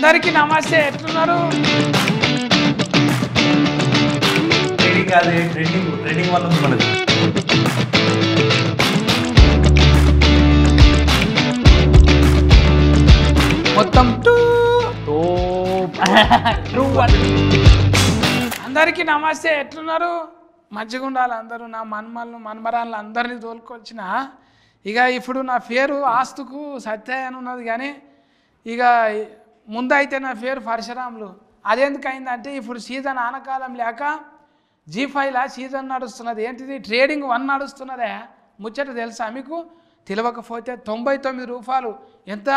అందరికీ నమస్తే, ఎట్లున్నారు? ట్రేడింగ్ కాదు, ట్రేడింగ్ వల్ల ఉంది మనది. మొత్తం అందరికీ నమస్తే, ఎట్లున్నారు? మంచిగా ఉండాలి అందరూ. నా మన్మరాలను అందరినీ తోలుకొచ్చిన ఇక ఇప్పుడు నా పేరు ఆస్తుకు సత్య అని ఉన్నది, కానీ ఇక ముందైతే నా పేరు పరశురాములు. అదెందుకు అయిందంటే ఇప్పుడు సీజన్ ఆనకాలం లేక G5లా సీజన్ నడుస్తున్నది. ఏంటిది? ట్రేడింగ్ 1 నడుస్తున్నదే. ముచ్చట తెలుసా మీకు? తెలియకపోతే 99 రూపాయలు ఎంత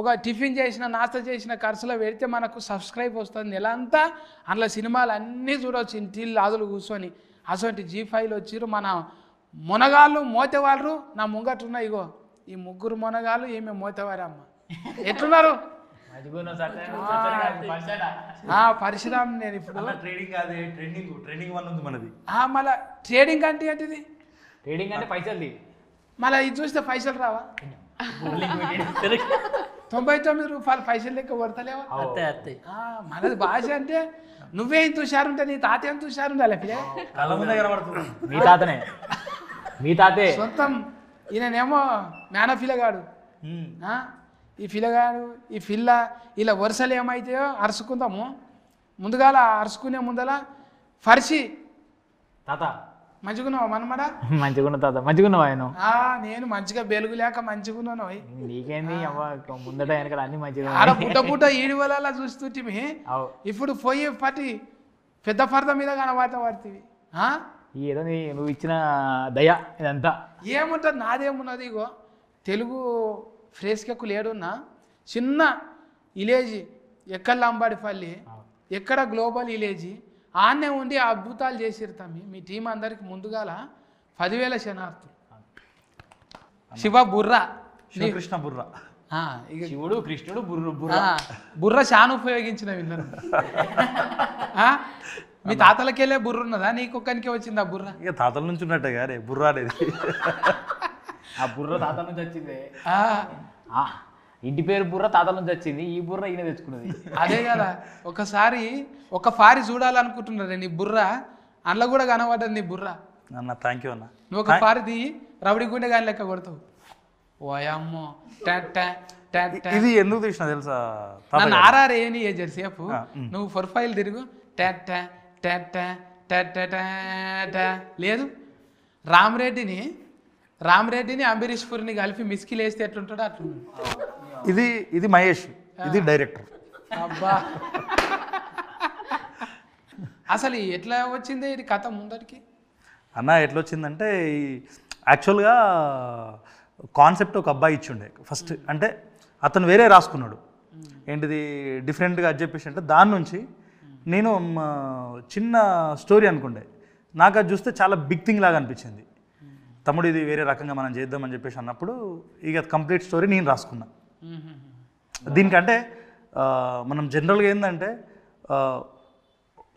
ఒక టిఫిన్ చేసిన నాస్తా చేసిన ఖర్చులో పెడితే మనకు సబ్స్క్రైబ్ వస్తుంది నెల అంతా. అందులో సినిమాలు అన్నీ చూడవచ్చు ఇంటిల్లు ఆదులు కూర్చొని. అటువంటి G5లో వచ్చిర్రు మన మునగాళ్ళు మోతేవాళ్ళు. నా ముంగట్టున్న ఇగో ఈ ముగ్గురు మునగాళ్ళు, ఈమె మోతేవారమ్మ. ఎట్లున్నారు? పరిశ్రమ. నేను ఇప్పుడు ట్రేడింగ్ కాదు, ట్రేడింగ్ వల్ల ఉంది మనది. మళ్ళీ ట్రేడింగ్ అంటే ఏంటిది? ట్రేడింగ్ అంటే పైసలు. మళ్ళీ ఇది చూస్తే పైసలు రావా? 99 రూపాయలు పైసలు లెక్క కొడతలేవా? మనది భాష అంటే నువ్వే ఇంత హుషారుంటే నీ తాత ఎంత హుషారుండాలి పిల్ల. కళ్ళ ముందే కనబడుతుంది. మీ తాతనే, మీ తాతే సొంతం. ఈయనేమో మేనఫిలగాడు. ఈ పిల్లగాడు ఈ పిల్ల ఇలా వరుసలు ఏమైతాయో అరుచుకుందాము. ముందుగాల అరుచుకునే ముందల ఫర్షి తాత మంచిగున్నావు మనమడ? మంచిగున్న తాత. మంచిగున్నావు ఆయన? నేను మంచిగా బెలుగు లేక మంచిగున్నాను. నీకేంది ముందట వెనకాల అన్ని మంచిగా ఆడ పుట్ట ఈడి వల్ల చూస్తుంటిమి. ఇప్పుడు పోయి పట్టి పెద్ద పరద మీద కనబడతావి. ఏదో నువ్వు ఇచ్చిన దయ ఇదంతా. ఏముంటుంది? నాదేమున్నది? ఇగో తెలుగు ఫ్రేస్కెక్కు లేడున్నా చిన్న విలేజ్ ఎక్కడ లంబాడిపల్లి, ఎక్కడ గ్లోబల్ విలేజ్ ఆన్నే ఉండి అద్భుతాలు చేసిరుతామి. మీ టీం అందరికి ముందుగాల 10,000 శనార్థులు. శివ బుర్ర, కృష్ణ బుర్ర. శివుడు కృష్ణుడు బుర్ర చాలా ఉపయోగించిన వీళ్ళను. మీ తాతలకెళ్ళే బుర్ర ఉన్నదా? నీకొక్కనికే వచ్చింది ఆ బుర్ర? ఇక తాతల నుంచి ఉన్నట్టే గారే బుర్ర అనేది. ఆ బుర్ర తాతల నుంచి వచ్చింది. ఇంటి పేరు బుర్ర తాతల నుంచి వచ్చింది. ఈ బుర్ర ఈయన తెచ్చుకున్నది. అదే కదా. ఒకసారి ఒక ఫారి చూడాలనుకుంటున్నారే నీ బుర్ర, అందులో కూడా కనబడ్డది నీ బుర్ర. అన్న థ్యాంక్ యూ అన్న. నువ్వు ఒక ఫారిది రబడి గుండె కానీ లెక్క కొడతావు. ఓయమ్మో ఇది ఎందుకు తీసిన తెలుసా? నన్ను ఆర్ఆర్ ఏని సేపు నువ్వు ప్రొఫైల్ తిరుగు. లేదు రామరెడ్డిని అంబరీష్ పురిని కలిపి మిస్కిల్ వేస్తే ఎట్లుంటాడో అట్లుంటాడు. ఇది మహేష్, ఇది డైరెక్టర్. అబ్బా అసలు ఎట్లా వచ్చింది ఇది కథ ముందరికి? అన్న ఎట్లా వచ్చిందంటే యాక్చువల్గా కాన్సెప్ట్ ఒక అబ్బాయి ఇచ్చిండే ఫస్ట్. అంటే అతను వేరే రాసుకున్నాడు, ఏంటిది డిఫరెంట్గా అది చెప్పేసి. అంటే దాని నుంచి నేను చిన్న స్టోరీ అనుకుండే. నాకు అది చూస్తే చాలా బిగ్ థింగ్ లాగా అనిపించింది. తమ్ముడు ఇది వేరే రకంగా మనం చేద్దామని చెప్పేసి అన్నప్పుడు ఇక కంప్లీట్ స్టోరీ నేను రాసుకున్నా. దీనికంటే మనం జనరల్గా ఏంటంటే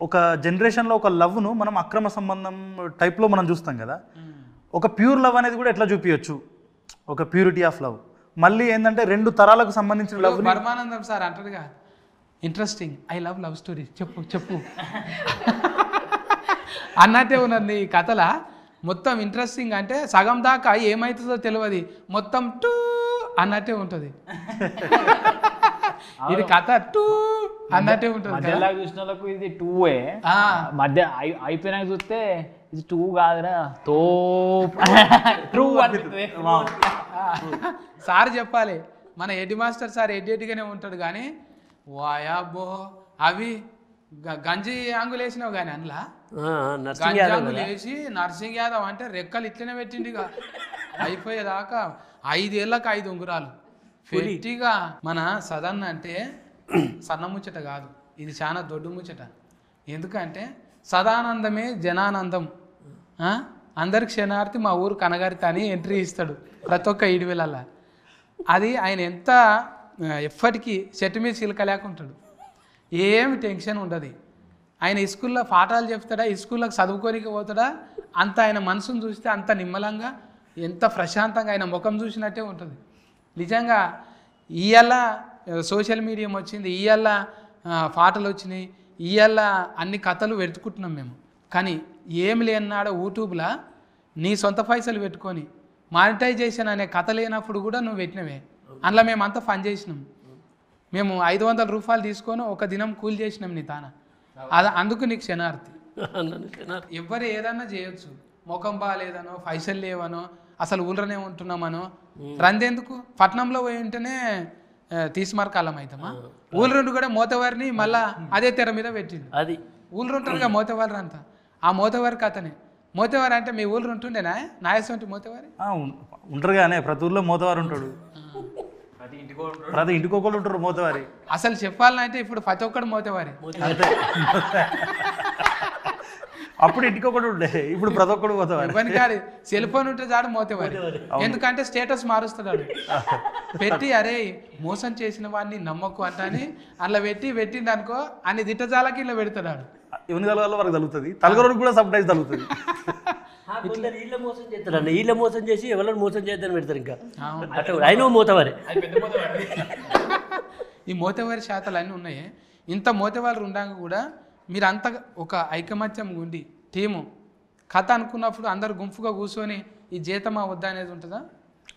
ఒక జనరేషన్లో ఒక లవ్ను మనం అక్రమ సంబంధం టైప్లో మనం చూస్తాం కదా. ఒక ప్యూర్ లవ్ అనేది కూడా ఎట్లా చూపించచ్చు, ఒక ప్యూరిటీ ఆఫ్ లవ్. మళ్ళీ ఏంటంటే 2 తరాలకు సంబంధించిన లవ్. పరమానందం సార్ అంటారుగా, ఇంట్రెస్టింగ్ ఐ లవ్ స్టోరీ చెప్పు అన్నట్టే ఉన్నది ఈ కథల. మొత్తం ఇంట్రెస్టింగ్ అంటే సగం దాకా ఏమవుతుందో తెలియదు, మొత్తం టూ అన్నట్టే ఉంటుంది. ఇది కథ టూ అన్నట్టే ఉంటుంది. చూసిన వాళ్ళకు ఇది 2 మధ్య అయిపోయినాక చూస్తే ఇది 2 కాదురా ట్రూ అనిపిస్తుంది. సార్ చెప్పాలి, మన హెడ్ మాస్టర్ సార్ ఎడ్గానే ఉంటాడు, కానీ వాయాబో అవి గంజి ఆంగులు వేసినావు కానీ అందులో గంజి ఆంగులు వేసి నర్సింగ్ యాదవ్ అంటే రెక్కలు ఇట్లనే పెట్టిండిగా అయిపోయేదాకా 5 ఏళ్ళకు 5 ఉంగురాలు పెట్టిగా. మన సదన్న అంటే సన్న ముచ్చట కాదు, ఇది చాలా దొడ్డు ముచ్చట. ఎందుకంటే సదానందమే జనానందం. అందరికి క్షణార్థి మా ఊరు కనగారిత అని ఎంట్రీ ఇస్తాడు ప్రతి ఒక్క 7,000. అది ఆయన ఎంత ఎప్పటికీ చెట్టు మీద చిలక లేకుంటాడు, ఏమి టెన్షన్ ఉండదు. ఆయన స్కూల్లో పాఠాలు చెప్తాడా, స్కూల్లోకి చదువుకోనికి పోతాడా, అంత ఆయన మనసును చూస్తే అంత నిమ్మలంగా ఎంత ప్రశాంతంగా ఆయన ముఖం చూసినట్టే ఉంటుంది. నిజంగా ఇవాళ సోషల్ మీడియం వచ్చింది, ఇవాళ పాటలు వచ్చినాయి, ఇవాళ అన్ని కథలు వెతుకుంటున్నాం మేము. కానీ ఏమి లేనాడ యూట్యూబ్లో నీ సొంత పైసలు పెట్టుకొని మానిటైజేషన్ అనే కథ లేనప్పుడు కూడా నువ్వు పెట్టినవే. అందులో మేమంతా ఫన్ చేసినాం. మేము 500 రూపాయలు తీసుకొని ఒక దినం కూలి చేసినాం నీ తాన. అందుకు నీకు క్షణార్థి. ఎవరు ఏదన్నా చేయొచ్చు, ముఖం బాగాలేదనో పైసలు లేవనో అసలు ఊళ్ళనే ఉంటున్నామనో రందెందుకు. పట్నంలో పోయి ఉంటేనే తీసిమార్కాలం అవుతామా? ఊళ్ళుండు కూడా మోతవారిని మళ్ళా అదే తెర మీద పెట్టింది. అది ఊళ్ళు ఉంటారుగా మోతవారు అంతా, ఆ మోతవారి కథనే. మోతవారి అంటే మీ ఊళ్ళు ఉంటుండేనా నాయసంటి మోతవారి? ఉంటారు కానీ ప్రతి ఊళ్ళో మోతవారు ఉంటాడు, ప్రతి ఇంటికి ఒకళ్ళు ఉంటారు మోతవారి. అసలు చెప్పాలంటే ఇప్పుడు ప్రతి ఒక్కడు మోతవారి. అప్పుడు ఇంటికి ఒకటి ఉండే, ఇప్పుడు ప్రతి ఒక్కడు మోతవారి. ఇవన్నీ కాదు, సెల్ ఫోన్ ఉంటే చాడు మోతవారి. ఎందుకంటే స్టేటస్ మారుస్తున్నాడు పెట్టి, అరే మోసం చేసిన వాడిని నమ్మకు అంటని అట్లా పెట్టింది అనుకో, అన్ని దిట్టజాలకి ఇలా పెడతాడు. ఎవరి తలగాలో వరకు తగులుతుంది, తలగరోడికి కూడా సమ్ టైమ్స్ తగులుతుంది. వీళ్ళ మోసం చేస్తారండి, వీళ్ళ మోసం చేసి ఎవరైనా మోసం చేద్దని పెడతారు. ఇంకా అట్లా ఆయన మోతవారి. ఈ మోతవారి శాతాలు అన్నీ ఉన్నాయి. ఇంత మోతవాళ్ళు ఉండగా కూడా మీరు అంత ఒక ఐకమత్యం ఉండి టీము కథ అనుకున్నప్పుడు అందరు గుంపుగా కూర్చొని ఈ జీతమా వద్దా అనేది ఉంటుందా?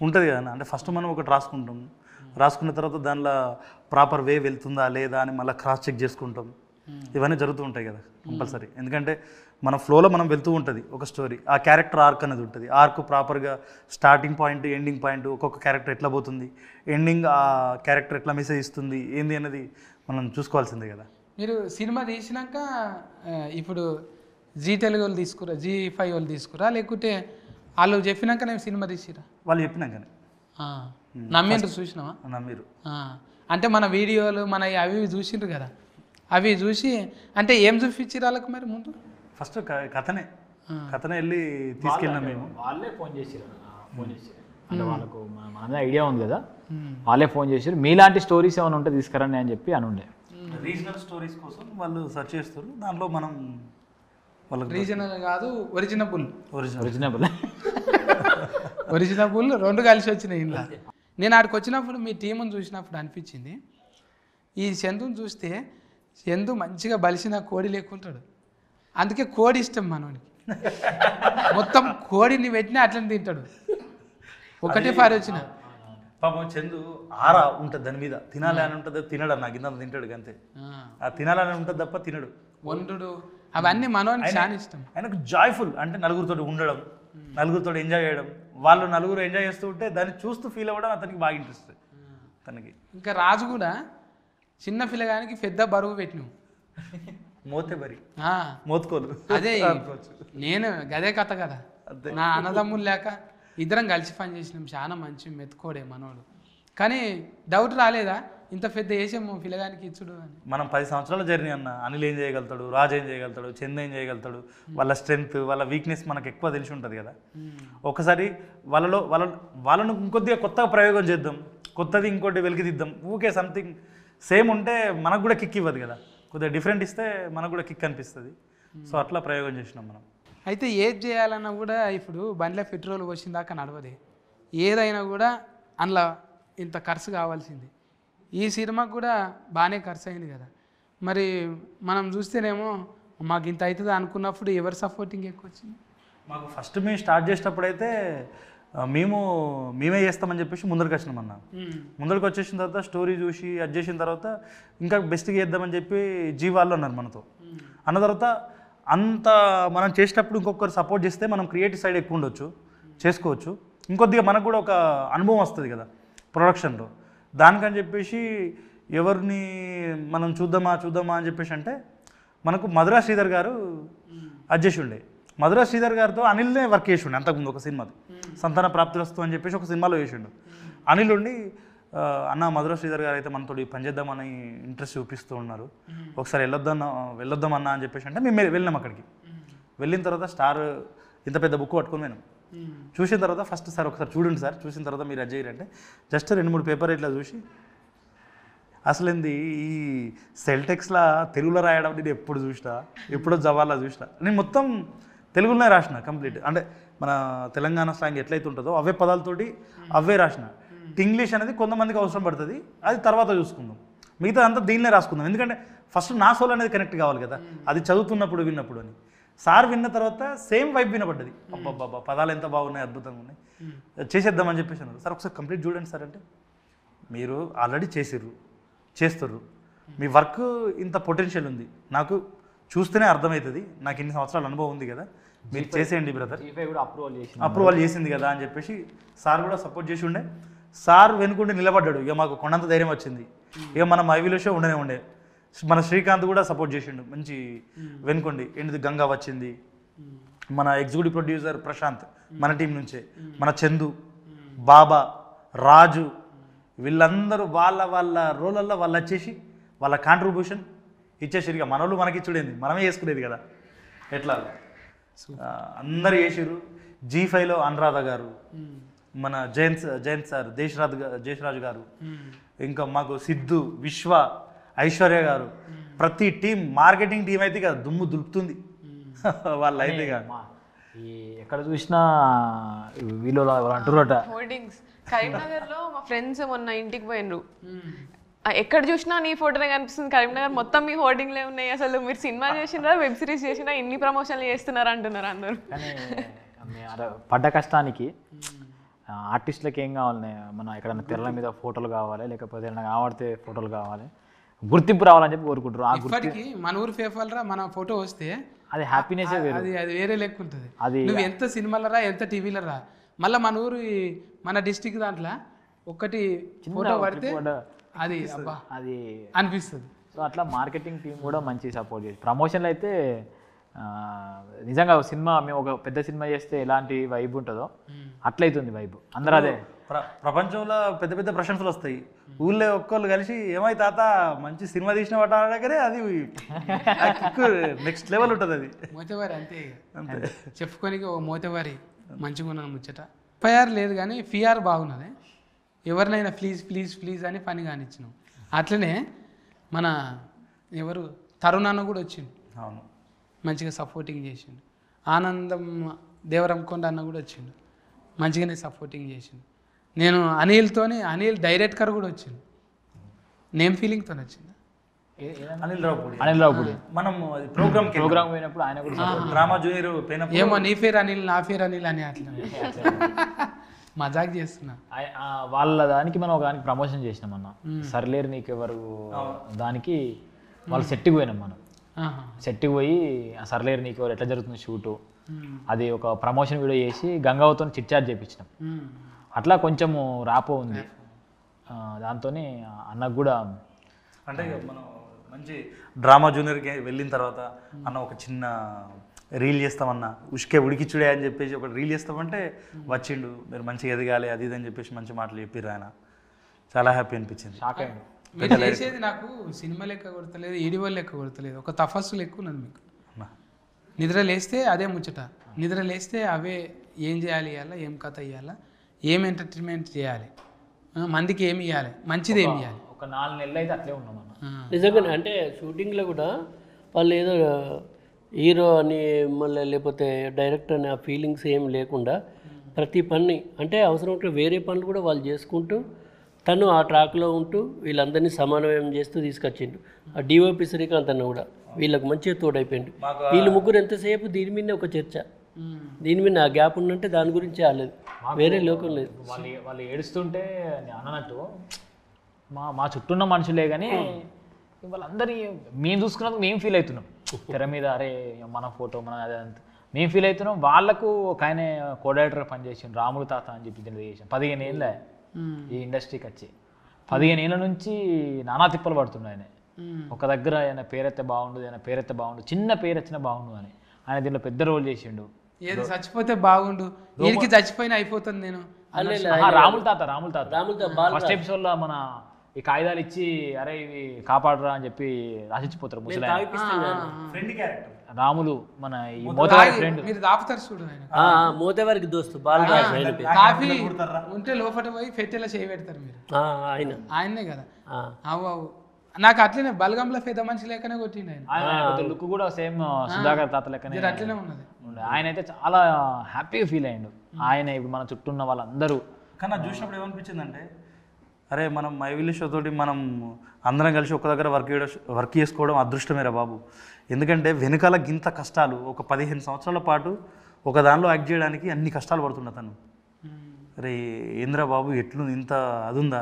ఉంటుంది కదా. అంటే ఫస్ట్ మనం ఒకటి రాసుకుంటాం, రాసుకున్న తర్వాత దానిలో ప్రాపర్ వే వెళ్తుందా లేదా అని మళ్ళీ క్రాస్ చెక్ చేసుకుంటాం. ఇవన్నీ జరుగుతూ ఉంటాయి కదా కంపల్సరీ. ఎందుకంటే మన ఫ్లోలో మనం వెళ్తూ ఉంటుంది ఒక స్టోరీ. ఆ క్యారెక్టర్ ఆర్క్ అనేది ఉంటుంది. ఆర్క్ ప్రాపర్గా స్టార్టింగ్ పాయింట్ ఎండింగ్ పాయింట్, ఒక్కొక్క క్యారెక్టర్ ఎట్లా పోతుంది, ఎండింగ్ ఆ క్యారెక్టర్ ఎట్లా మెసేజ్ ఇస్తుంది ఏంది అనేది మనం చూసుకోవాల్సిందే కదా. మీరు సినిమా తీసినాక ఇప్పుడు జీ తెలుగు వాళ్ళు తీసుకురా, Zee5 వాళ్ళు తీసుకురా, లేకుంటే వాళ్ళు చెప్పినాక నేను సినిమా తీసిరా? వాళ్ళు చెప్పినాకనే నమ్మిండ్రు, చూసినావా? నమ్మిరు. అంటే మన వీడియోలు మన అవి చూసిండ్రు కదా, అవి చూసి అంటే ఏం చూపించారు వాళ్ళకి మరి ముందు? ఫస్ట్ కథనే వెళ్ళి తీసుకెళ్ళినాం మేము. వాళ్ళే ఫోన్ చేసారు అంటే వాళ్ళకు మన ఐడియా ఉంది కదా, వాళ్ళే ఫోన్ చేశారు మీలాంటి స్టోరీస్ ఏమైనా ఉంటే తీసుకురండి అని చెప్పి అని ఉండే. రీజనల్ స్టోరీస్ కోసం వాళ్ళు సెర్చ్ చేస్తారు. దాంట్లో మనం వాళ్ళకి రీజనల్ కాదు ఒరిజినబుల్ ఒరిజినబుల్ రెండు కలిసి వచ్చినాయి ఇంట్లో. నేను ఆడికి వచ్చినప్పుడు మీ టీముని చూసినప్పుడు అనిపించింది, ఈ చందుని చూస్తే చందు మంచిగా బలిసిన కోడి లేకుంటాడు. అందుకే కోడి ఇష్టం మనోనికి. మొత్తం కోడిని పెట్టినా అట్లనే తింటాడు. ఒకటే పారి వచ్చిన పాపం చందు ఆరా ఉంటుంది దాని మీద, తినాలి అని ఉంటుంది, తినడు. నాకు ఇంత తింటాడు అంతే. ఆ తినాలని ఉంటుంది తప్ప తినడు. వండుడు అవన్నీ మనోనికి చాలా ఇష్టం. ఆయనకు జాయ్ఫుల్ అంటే నలుగురితో ఉండడం, నలుగురితో ఎంజాయ్ చేయడం, వాళ్ళు నలుగురు ఎంజాయ్ చేస్తూ ఉంటే దాన్ని చూస్తూ ఫీల్ అవ్వడం అతనికి బాగా ఇంట్రెస్ట్ తనకి. ఇంకా రాజు కూడా చిన్న పిల్లగానికి పెద్ద బరువు పెట్టినావు, మోతేబరి మోతుకోలు. అదే నేను గదే కథ కదా, నా అన్నదమ్ములు లేక ఇద్దరం కలిసి పని చేసినాం. చాలా మంచి మెతుకోడే మనోడు. కానీ డౌట్ రాలేదా ఇంత పెద్ద వేసాము పిల్లగానికి ఇచ్చుడు అని? మనం 10 సంవత్సరాల జర్నీ అన్న. అనిల్ ఏం చేయగలుగుతాడు, రాజు ఏం చేయగలుగుతాడు, చంద్ ఏం చేయగలుగుతాడు, వాళ్ళ స్ట్రెంగ్త్ వాళ్ళ వీక్నెస్ మనకు ఎక్కువ తెలిసి ఉంటుంది కదా. ఒకసారి వాళ్ళను ఇంకొద్దిగా కొత్తగా ప్రయోగం చేద్దాం, కొత్తది ఇంకోటి వెలికిదిద్దాం. ఊకే సంథింగ్ సేమ్ ఉంటే మనకు కూడా కిక్ ఇవ్వదు కదా, కొద్దిగా డిఫరెంట్ ఇస్తే మనకు కూడా కిక్ అనిపిస్తుంది. సో అట్లా ప్రయోగం చేసినాం మనం. అయితే ఏది చేయాలన్నా కూడా ఇప్పుడు బండిలో పెట్రోల్ పోసిన దాకా నడవదే. ఏదైనా కూడా అందులో ఇంత ఖర్చు కావాల్సింది. ఈ సినిమాకు కూడా బాగానే ఖర్చు అయింది కదా. మరి మనం చూస్తేనేమో మాకు ఇంత అవుతుంది అనుకున్నప్పుడు ఎవరి సపోర్టింగ్ ఎక్కువ వచ్చింది? మాకు ఫస్ట్ మేము స్టార్ట్ చేసేటప్పుడైతే మేమే చేస్తామని చెప్పేసి ముందరికి వచ్చినాం అన్న. ముందరికి వచ్చేసిన తర్వాత స్టోరీ చూసి అది చేసిన తర్వాత ఇంకా బెస్ట్గా చేద్దామని చెప్పి జీవాళ్ళు అన్నారు మనతో. అన్న తర్వాత అంత మనం చేసేటప్పుడు ఇంకొకరు సపోర్ట్ చేస్తే మనం క్రియేటివ్ సైడ్ ఎక్కువ ఉండొచ్చు, చేసుకోవచ్చు. ఇంకొద్దిగా మనకు కూడా ఒక అనుభవం వస్తుంది కదా ప్రొడక్షన్లో. దానికని చెప్పేసి ఎవరిని మనం చూద్దామా అని చెప్పేసి అంటే మనకు మధురా శ్రీధర్ గారు అడ్జస్ట్ ఉండే. మధురా శ్రీధర్ గారితో అనిల్నే వర్క్ చేసి ఉండే అంతకుముందు ఒక సినిమాది సంతాన ప్రాప్తిరస్తు అని చెప్పేసి ఒక సినిమాలో చేసిండు. అనిల్ ఉండి అన్న మధురా శ్రీధర్ గారు అయితే మనతో పనిచేద్దామని ఇంట్రెస్ట్ చూపిస్తూ ఉన్నారు, ఒకసారి వెళ్ళొద్దాం అన్న అని చెప్పేసి అంటే మేము వెళ్ళినాం. అక్కడికి వెళ్ళిన తర్వాత స్టార్ ఇంత పెద్ద బుక్ పట్టుకొని పోయినాం. చూసిన తర్వాత ఫస్ట్ సార్ ఒకసారి చూడండి సార్, చూసిన తర్వాత మీరు అది చేయాలంటే జస్ట్ 2-3 పేపర్ ఇట్లా చూసి అసలు ఏంది ఈ సెల్టెక్స్లా తెలుగులో రాయడం నేను ఎప్పుడో జవాలా చూసినా. నేను మొత్తం తెలుగులోనే రాసిన కంప్లీట్. అంటే మన తెలంగాణ స్లాంగ్ ఎట్లయితే ఉంటుందో అవే పదాలతోటి అవే రాసిన. ఇంగ్లీష్ అనేది కొంతమందికి అవసరం పడుతుంది, అది తర్వాత చూసుకుందాం. మిగతా అంతా దీన్నే రాసుకుందాం. ఎందుకంటే ఫస్ట్ నా సోల్ అనేది కనెక్ట్ కావాలి కదా, అది చదువుతున్నప్పుడు విన్నప్పుడు అని. సార్ విన్న తర్వాత సేమ్ వైబ్ వినపడ్డది. అబ్బాబ్బా పదాలు ఎంత బాగున్నాయి, అద్భుతంగా ఉన్నాయి, చేసేద్దామని చెప్పేసి అన్నారు. సార్ ఒకసారి కంప్లీట్ చూడండి సార్ అంటే, మీరు ఆల్రెడీ చేస్తుర్రు, మీ వర్క్ ఇంత పొటెన్షియల్ ఉంది, నాకు చూస్తేనే అర్థమవుతుంది, నాకు ఇన్ని సంవత్సరాల అనుభవం ఉంది కదా, మీరు చేసేయండి బ్రదర్, అప్రూవల్ చేసింది కదా అని చెప్పేసి సార్ కూడా సపోర్ట్ చేసి ఉండే. సార్ వెనుకుండి నిలబడ్డాడు, ఇక మాకు కొండంత ధైర్యం వచ్చింది. ఇక మనం ఐవీలో షో ఉండే మన శ్రీకాంత్ కూడా సపోర్ట్ చేసిండు, మంచి వెనుకోండి. ఏంటిది గంగా వచ్చింది, మన ఎగ్జిక్యూటివ్ ప్రొడ్యూసర్ ప్రశాంత్ మన టీం నుంచే, మన చందు, బాబా, రాజు, వీళ్ళందరూ వాళ్ళ రోలల్లో వాళ్ళు వచ్చేసి వాళ్ళ కాంట్రిబ్యూషన్ ఇచ్చేసారు. ఇక మనోళ్ళు మనకి చూడేది, మనమే చేసుకునేది కదా ఎట్లా, అందరు చేసారు. G5లో అనురాధ గారు, మన జయంత్ సార్, దేశరాజు గారు, ఇంకా మాకు సిద్ధు, విశ్వ, ఐశ్వర్య గారు, ప్రతి టీం, మార్కెటింగ్ టీం అయితే ఇక దుమ్ము దులుపుతుంది వాళ్ళు అయితే ఇక. ఎక్కడ చూసినా వీళ్ళు అంటారట హోర్డింగ్స్. కరీంనగర్లో మా ఫ్రెండ్స్ మొన్న ఇంటికి పోయినరు, ఎక్కడ చూసినా నీ ఫోటోనే కనిపిస్తుంది, కరీంనగర్ మొత్తం మీ హోర్డింగ్లే ఉన్నాయి, అసలు మీరు సినిమా చేసినా వెబ్ సిరీస్ చేసినా ఇన్ని ప్రమోషన్లు చేస్తున్నారు అంటున్నారు అందరూ. కానీ పడ్డ కష్టానికి ఆర్టిస్టులకి ఏం కావాలి, మన ఎక్కడైనా తెరల మీద ఫోటోలు కావాలి, లేకపోతే ఏదైనా కావాడితే ఫోటోలు కావాలి, గుర్తింపు రావాలని చెప్పి కోరుకుంటారు. ఇప్పటికీ మన ఊరు పేపర్లరా మన ఫోటో వస్తే అది హ్యాపీనెస్, అది వేరే లెక్క ఉంటుంది. నువ్వు ఎంత సినిమాలరా ఎంత టీవీలరా, మళ్ళీ మన ఊరు మన డిస్టిక్ దాంట్లో ఒక్కటి ఫోటో పడితే అది అబ్బా అది అనిపిస్తుంది. సో అట్లా మార్కెటింగ్ టీం కూడా మంచి సపోర్ట్ చేసి ప్రమోషన్లు అయితే నిజంగా సినిమా మేము ఒక పెద్ద సినిమా చేస్తే ఎలాంటి వైబ్ ఉంటుందో అట్లయితుంది వైబ్. అందరూ అదే ప్రపంచంలో పెద్ద పెద్ద ప్రశంసలు వస్తాయి, ఊళ్ళో ఒక్కళ్ళు కలిసి ఏమై తాత మంచి సినిమా తీసిన వాట దగ్గరే అది నెక్స్ట్ లెవెల్ ఉంటుంది. అది మోతేవారి అంతే చెప్పుకోనికి ఓ మోతేవారి మంచిగా ఉన్నాను ముచ్చట. ఎఫ్ఐఆర్ లేదు కానీ ఫిఆర్ బాగున్నది, ఎవరినైనా ప్లీజ్ అని పని కానిచ్చినాం. అట్లనే మన ఎవరు తరుణ్ అన్న కూడా వచ్చిండు, అవును మంచిగా సపోర్టింగ్ చేసిండు. ఆనందం దేవరంకొండ అన్న కూడా వచ్చిండు, మంచిగానే సపోర్టింగ్ చేసిండు. నేను అనిల్ డైరెక్టర్ కూడా వచ్చిండు, నేమ్ ఫీలింగ్తో వచ్చింది. అనిల్ రావుపూడి మనం ప్రోగ్రామ్ పోయినప్పుడు ఆయన కూడా డ్రామా జూనియర్ ఏమో నీ పేరు అనిల్ నా పేరు అనిల్ అని అట్లా మజాక్ చేస్తున్నా. వాళ్ళ దానికి మనం ఒక దానికి ప్రమోషన్ చేసినాం అన్న, సర్లేరు నీకెవరు దానికి వాళ్ళు సెట్కి పోయినాం. మనం సెట్కి పోయి సర్లేరు నీకెవరు ఎట్లా జరుగుతుంది షూటు, అది ఒక ప్రమోషన్ వీడియో చేసి గంగావతో చిట్చాట్ చేయించినాం. అట్లా కొంచెము రాపో ఉంది దాంతో అన్నకు కూడా. అంటే మనం మంచి డ్రామా జూనియర్కి వెళ్ళిన తర్వాత అన్న ఒక చిన్న రీల్ చేస్తామన్నా, ఉష్కే ఉడికిచ్చుడే అని చెప్పేసి ఒక రీల్ చేస్తామంటే వచ్చిండు, మీరు మంచిగా ఎదగాలి అది ఇది అని చెప్పేసి మంచి మాటలు చెప్పిర్రు ఆయన. చాలా హ్యాపీ అనిపించింది. షాక్ అయ్యిండు. మీరు చేసేది నాకు సినిమా లెక్క కొడతలేదు, ఈడివల్ లెక్క కొడతలేదు, ఒక తపస్సు లెక్క ఉన్నది మీకు. నిద్ర లేస్తే అదే ముచ్చట, నిద్ర లేస్తే అవే ఏం చేయాలి ఇవ్వాలా, ఏం కథ ఇవ్వాలా, ఏం ఎంటర్టైన్మెంట్ చేయాలి, మందికి ఏమి ఇవ్వాలి, మంచిది ఏమి ఇవ్వాలి. ఒక 4 నెలలు అయితే అట్లే ఉన్నాం నిజంగానే. అంటే షూటింగ్లో కూడా వాళ్ళు ఏదో హీరో అని మళ్ళీ లేకపోతే డైరెక్టర్ అని ఆ ఫీలింగ్స్ ఏం లేకుండా ప్రతి పని అంటే అవసరం ఉంటే వేరే పనులు కూడా వాళ్ళు చేసుకుంటూ తను ఆ ట్రాక్లో ఉంటూ వీళ్ళందరినీ సమన్వయం చేస్తూ తీసుకొచ్చిండు. ఆ డిఓపి శ్రీకాంత్ అన్న కూడా వీళ్ళకి మంచిగా తోడైపోయిండు. వీళ్ళు ముగ్గురు ఎంతసేపు దీని మీదనే ఒక చర్చ, దీని మీద ఆ గ్యాప్ ఉందంటే దాని గురించి రాలేదు, వేరే లోకం లేదు. వాళ్ళు ఏడుస్తుంటే అన్నట్టు మా చుట్టూ ఉన్న మనుషులే కానీ వాళ్ళందరి మేము చూసుకున్నందుకు మేము ఫీల్ అవుతున్నాం. తెర మీద అరే మన ఫోటో మన అదంతా మేము ఫీల్ అవుతున్నాం. వాళ్ళకు ఒక ఆయన కోఆర్డినేటర్ పనిచేసాను, రాములు తాత అని చెప్పి చేసాను. 15 ఏళ్ళ ఈ ఇండస్ట్రీకి వచ్చి 15 ఏళ్ళ నుంచి నానా తిప్పలు పడుతుండే ఆయన. ఒక దగ్గర ఆయన పేరెత్తే బాగుండు, ఆయన పేరెత్తే బాగుండు, చిన్న పేరు వచ్చినా బాగుండు అని ఆయన దీంట్లో పెద్ద రోల్ చేసిండు. ఏది చచ్చిపోతే బాగుండు, వీడికి చచ్చిపోయినా అయిపోతుంది. నేను రాములు తాత ఫస్ట్ ఎపిసోడ్లో మన ఈ కాగితాలు ఇచ్చి అరే ఇవి కాపాడరా అని చెప్పి రాసిచ్చిపోతారు ముసలి రాములు, మన ఈ మోతవారి ఫ్రెండ్. మీరు దాపుతారు చూడు, మోతవారికి దోస్తు కాఫీ ఉంటే లోపల పోయి ఫెట్టెలా చేయి పెడతారు మీరు, ఆయన్నే కదా. అవు నాకు అట్లనే బలగంలో పెద్ద మనిషి లెక్కనే కొట్టిండు ఆయన. లుక్ కూడా సేమ్ సుధాకర్ తాత లెక్కనే అట్లనే ఉన్నది. ఆయన అయితే చాలా హ్యాపీగా ఫీల్ అయ్యిండు. ఆయన ఇప్పుడు మన చుట్టూ ఉన్న వాళ్ళందరూ. కానీ చూసినప్పుడు ఏమనిపించింది అంటే అరే మనం మైవిలి షో తోటి మనం అందరం కలిసి ఒక దగ్గర వర్క్ చేసుకోవడం అదృష్టమేరా బాబు. ఎందుకంటే వెనకాల గింత కష్టాలు, ఒక 15 సంవత్సరాల పాటు ఒక దానిలో యాక్ట్ చేయడానికి అన్ని కష్టాలు పడుతున్న తను. అరే ఏంద్రా బాబు ఎట్లు ఇంత అదుందా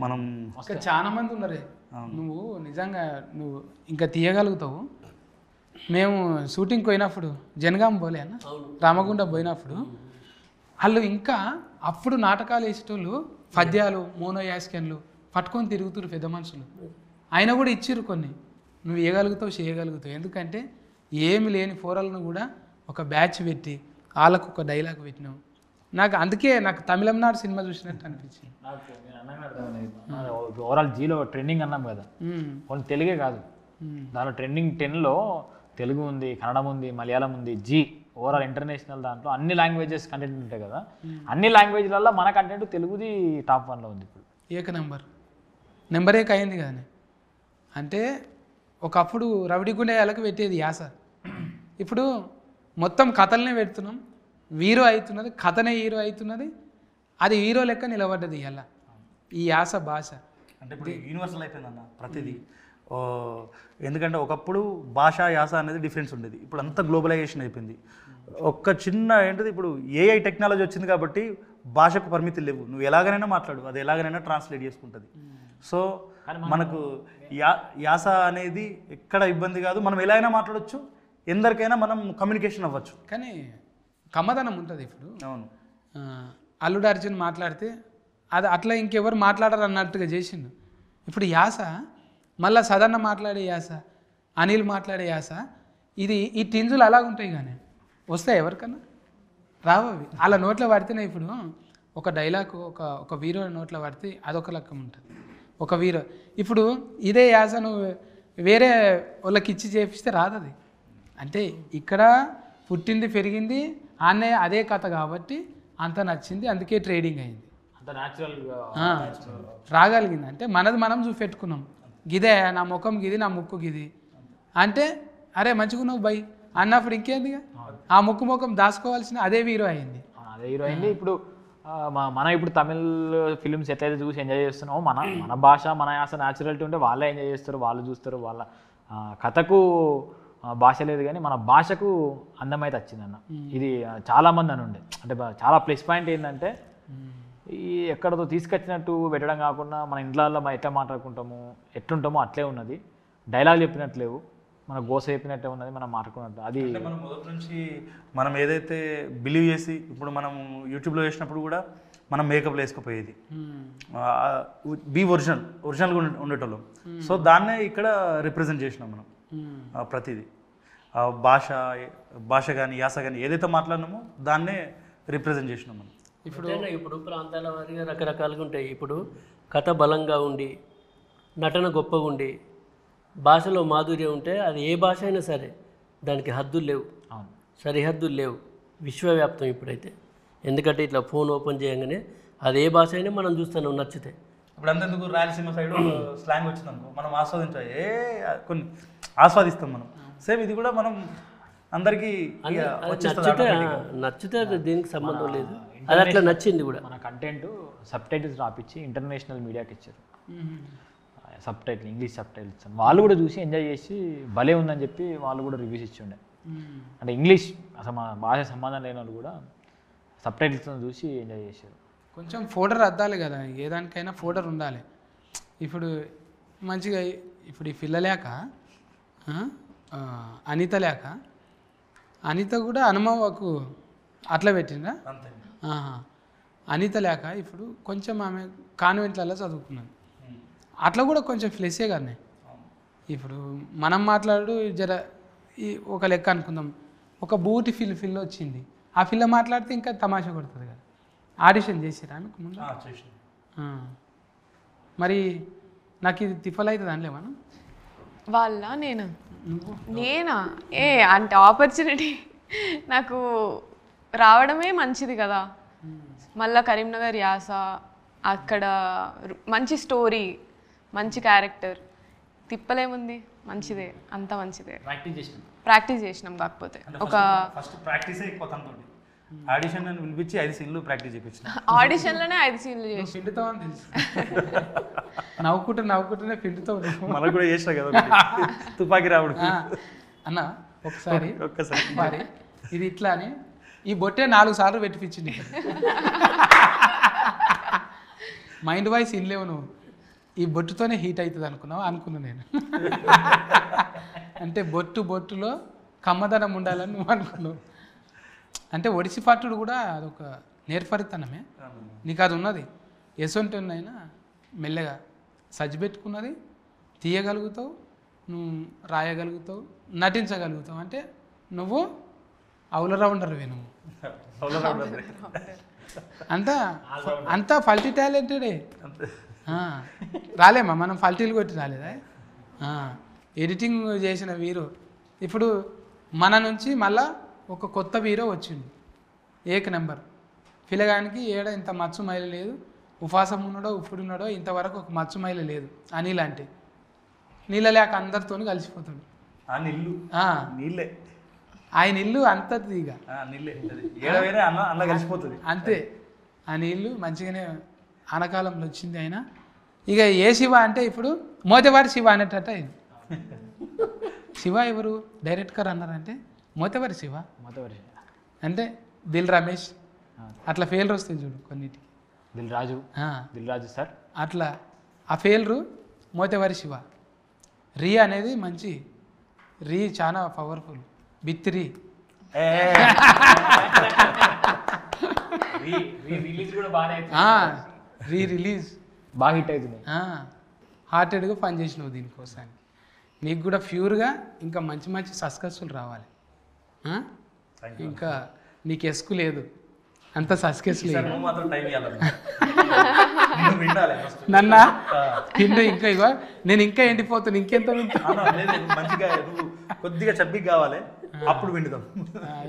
మనం. ఇంకా చాలా మంది ఉన్నారే, నువ్వు నిజంగా నువ్వు ఇంకా తీయగలుగుతావు. మేము షూటింగ్ పోయినప్పుడు జనగాం పోలే అన్న, రామగుండ పోయినప్పుడు వాళ్ళు ఇంకా అప్పుడు నాటకాలు వేసేటోళ్ళు పద్యాలు మోనో యాస్కెన్లు పట్టుకొని తిరుగుతురు పెద్ద మనుషులు. ఆయన కూడా ఇచ్చిర్రు కొన్ని, నువ్వు వేయగలుగుతావు చేయగలుగుతావు. ఎందుకంటే ఏమి లేని ఫోరల్ను కూడా ఒక బ్యాచ్ పెట్టి వాళ్ళకు ఒక డైలాగ్ పెట్టినావు. నాకు అందుకే నాకు తమిళనాడు సినిమా చూసినట్టు అనిపించింది. ఓవరాల్ జీలో ట్రెండింగ్ అన్నాం కదా, ఓన్లీ తెలుగే కాదు, దాంట్లో ట్రెండింగ్ 10లో తెలుగు ఉంది, కన్నడం ఉంది, మలయాళం ఉంది, జీ ఓవరాల్ ఇంటర్నేషనల్ దాంట్లో అన్ని లాంగ్వేజెస్ కంటెంట్ ఉంటాయి కదా. అన్ని లాంగ్వేజ్లలో మన కంటెంట్ తెలుగుది టాప్ 1లో ఉంది ఇప్పుడు. ఏక నెంబర్ ఏక అయింది కదా. అంటే ఒకప్పుడు రవిడి గుండెలకు పెట్టేది యాస, ఇప్పుడు మొత్తం కథలనే పెడుతున్నాం. హీరో అవుతున్నది, కథనే హీరో అవుతున్నది, అది హీరో లెక్క నిలబడ్డది ఇలా ఈ యాస భాష. అంటే ఇప్పుడు యూనివర్సల్ అయిపోయిందన్న ప్రతిదీ. ఎందుకంటే ఒకప్పుడు భాష యాస అనేది డిఫరెన్స్ ఉండేది, ఇప్పుడు అంతా గ్లోబలైజేషన్ అయిపోయింది. ఒక్క చిన్న ఏంటిది ఇప్పుడు ఏఐ టెక్నాలజీ వచ్చింది కాబట్టి భాషకు పరిమితులు లేవు, నువ్వు ఎలాగైనా మాట్లాడు, అది ఎలాగైనా ట్రాన్స్లేట్ చేసుకుంటుంది. సో మనకు యాస అనేది ఎక్కడ ఇబ్బంది కాదు, మనం ఎలా అయినా మాట్లాడవచ్చు, ఎందరికైనా మనం కమ్యూనికేషన్ అవ్వచ్చు. కానీ కమ్మదనం ఉంటుంది. ఇప్పుడు అవును, అల్లుడు అర్జున్ మాట్లాడితే అది అట్లా ఇంకెవరు మాట్లాడరు అన్నట్టుగా చేసిండు. ఇప్పుడు యాస మళ్ళీ సదన్న మాట్లాడే యాస, అనిల్ మాట్లాడే యాస, ఇది ఈ టింజులు అలాగ ఉంటాయి. కానీ వస్తాయి ఎవరికన్నా రావు అవి. అలా నోట్లో పడితేనే ఇప్పుడు ఒక డైలాగ్ ఒక హీరో నోట్లో పడితే అదొక లెక్క ఉంటుంది. ఒక హీరో ఇప్పుడు ఇదే యాస నువ్వు వేరే వాళ్ళకి ఇచ్చి చేపిస్తే రాదు అది. అంటే ఇక్కడ పుట్టింది పెరిగింది ఆనే అదే కథ కాబట్టి అంత నచ్చింది, అందుకే ట్రేడింగ్ అయింది, అంత న్యాచురల్గా రాగలిగింది. అంటే మనది మనం చూపెట్టుకున్నాం, గిదే నా ముఖం గిది, నా ముక్కు గిది అంటే అరే మంచిగున్నావు బై అన్నప్పుడు ఇంకేందిగా ఆ ముఖం దాచుకోవాల్సిన అదే హీరో అయింది. అదే హీరో అయింది. ఇప్పుడు మనం ఇప్పుడు తమిళ్ ఫిల్మ్స్ ఎట్లయితే చూసి ఎంజాయ్ చేస్తున్నామో మన భాష మన యాస న్యాచురాలిటీ ఉంటే వాళ్ళే ఎంజాయ్ చేస్తారు, వాళ్ళు చూస్తారు. వాళ్ళ కథకు భాష లేదు కానీ మన భాషకు అందమైతే వచ్చిందన్న. ఇది చాలామంది అని ఉండే, అంటే చాలా ప్లస్ పాయింట్ ఏంటంటే ఈ ఎక్కడతో తీసుకొచ్చినట్టు పెట్టడం కాకుండా మన ఇంట్లో మనం ఎట్లా మాట్లాడుకుంటాము ఎట్లుంటామో అట్లే ఉన్నది. డైలాగ్ చెప్పినట్లేవు, మన గోస చెప్పినట్టే ఉన్నది, మనం మాట్లాడుకున్నట్టు. అది మనం మొదటి నుంచి మనం ఏదైతే బిలీవ్ చేసి ఇప్పుడు మనం యూట్యూబ్లో చేసినప్పుడు కూడా మనం మేకప్లు వేసుకుపోయేది బీ ఒరిజినల్గా ఉండేటోళ్ళం. సో దాన్నే ఇక్కడ రిప్రజెంట్ చేసినాం మనం. ప్రతిదీ భాష కానీ యాస కానీ ఏదైతే మాట్లాడినామో దాన్నే రిప్రజెంట్ చేసినాం మనం. ఇప్పుడు ప్రాంతాల వారిగా రకరకాలుగా ఉంటాయి. ఇప్పుడు కథ బలంగా ఉండి నటన గొప్పగా ఉండి భాషలో మాధుర్యం ఉంటే అది ఏ భాష అయినా సరే దానికి హద్దులు లేవు, సరిహద్దులు లేవు, విశ్వవ్యాప్తం ఇప్పుడైతే. ఎందుకంటే ఇట్లా ఫోన్ ఓపెన్ చేయగానే అది ఏ భాష అయినా మనం చూస్తున్నాం నచ్చితే. ఇప్పుడు అంతెందుకు రాయలసీమ సైడ్ స్లాంగ్ వచ్చిందనుకో మనం కొన్ని ఆస్వాదిస్తాం మనం. సేమ్ ఇది కూడా మనం అందరికీ నచ్చితే దీనికి సంబంధం లేదు, అది అట్లా నచ్చింది కూడా. మన కంటెంట్ సబ్ టైటిల్స్ రాపిచ్చి ఇంటర్నేషనల్ మీడియాకి ఇచ్చారు. Sub title English sub titles వాళ్ళు కూడా చూసి ఎంజాయ్ చేసి భలే ఉందని చెప్పి వాళ్ళు కూడా రివ్యూస్ ఇచ్చి ఉండే. అంటే ఇంగ్లీష్ అసలు మన భాష సంబంధం లేని వాళ్ళు కూడా సబ్ టైటిల్స్ చూసి ఎంజాయ్ చేశారు. కొంచెం ఫోల్డర్ అద్దాలి కదా, ఏ దానికైనా ఫోల్డర్ ఉండాలి. ఇప్పుడు మంచిగా ఇప్పుడు ఈ పిల్ల లేక అనిత లేక అనిత కూడా హనుమవ్వకు అట్లా పెట్టిందా? అనిత లేక ఇప్పుడు కొంచెం ఆమె కాన్వెంట్లలో చదువుకున్నాను, అట్లా కూడా కొంచెం ఫ్లెస్సే కానీ. ఇప్పుడు మనం మాట్లాడు జర ఈ ఒక లెక్క అనుకుందాం, ఒక బూటి ఫిల్ వచ్చింది, ఆ పిల్ల మాట్లాడితే ఇంకా తమాషా కొడుతుంది కదా. ఆడిషన్ చేసిరా ఆమెకు ముందు? మరి నాకు ఇది తిఫల్ అవుతుంది అనలే మనం వాళ్ళ నేనా అంటే ఆపర్చునిటీ నాకు రావడమే మంచిది కదా. మళ్ళా కరీంనగర్ యాస, అక్కడ మంచి స్టోరీ, మంచి క్యారెక్టర్, తిప్పలేముంది, మంచిదే, అంత మంచిదే. ప్రాక్టీస్ చేసినాం కాకపోతే ఒక ఆడిషన్ అని పిలిపించి 5 సీన్లు ప్రాక్టీస్ చేయించిన. ఆడిషన్లోనే 5 సీన్లు చేసి పిండుతావు అని తెలుసు. నవ్వుకుంటూనే పిండుతావు నువ్వు. మనకు కూడా చేసినా కదా ఒకటి. తుపాకి రావుడు. అన్న ఒకసారి ఒక్కసారి మరి ఇది ఇట్లా అని ఈ బొట్టే 4 సార్లు పెట్టిపించింది. మైండ్ వాయిస్ ఇన్లేవు నువ్వు. ఈ బొట్టుతోనే హీట్ అవుతుంది అనుకున్నా నేను. అంటే బొట్టులో కమ్మదనం ఉండాలని నువ్వు అనుకున్నావు. అంటే ఒడిసి పట్టుడు కూడా అదొక నేర్పరితనమే. నీకు అది ఉన్నది. ఎసొంటి ఉన్నాయినా మెల్లగా సజ్జి పెట్టుకున్నది తీయగలుగుతావు, నువ్వు రాయగలుగుతావు, నటించగలుగుతావు. అంటే నువ్వు ఆల్రౌండర్వే నువ్వు. అంతా ఫల్టీ టాలెంటెడే. రాలేమా మనం ఫల్టీలు కొట్టి రాలేదా? ఎడిటింగ్ చేసిన వీరు ఇప్పుడు మన నుంచి మళ్ళా ఒక కొత్త హీరో వచ్చిండు, ఏక నెంబర్. పిల్లగానికి ఏడ ఇంత మచ్చు మైలు లేదు, ఉపాసం ఉన్నాడో ఉప్పుడున్నాడో ఇంతవరకు ఒక మచ్చు మైలు లేదు. అనిల్ అంటే నీళ్ళ లేక అందరితో కలిసిపోతాడు. నీళ్ళే ఆయన ఇల్లు అంతది ఇక కలిసిపోతుంది అంతే. ఆ నీళ్ళు మంచిగానే ఆనకాలంలో వచ్చింది. ఆయన ఇక ఏ శివ అంటే ఇప్పుడు మోతేవారి శివ అనేటట్టు అయింది. శివ ఎవరు డైరెక్ట్గా అన్నారంటే మోతేవారి శివ అంటే దిల్ రమేష్ అట్లా ఫెయిల్ వస్తుంది చూడు కొన్నిటికి. దిల్ రాజు సార్ అట్లా ఆ ఫెయిల్రు మోతేవారి శివ. రీ అనేది మంచి రీ చాలా పవర్ఫుల్. బిత్తిరి రీ రిలీజ్ బాగా హిట్ అవుతుంది. హార్టెడ్గా పనిచేసినావు దీనికోసానికి. నీకు కూడా ప్యూర్గా ఇంకా మంచి మంచి సస్కస్సులు రావాలి. ఇంకా నీకు ఎస్కు లేదు, అంత సస్కెస్ లేదు. నన్నా పిండు ఇంకా ఇగో నేను ఇంకా ఎండిపోతాను, ఇంకెంత మంచిగా కొద్దిగా చబ్బి కావాలి, అప్పుడు విండుదాం.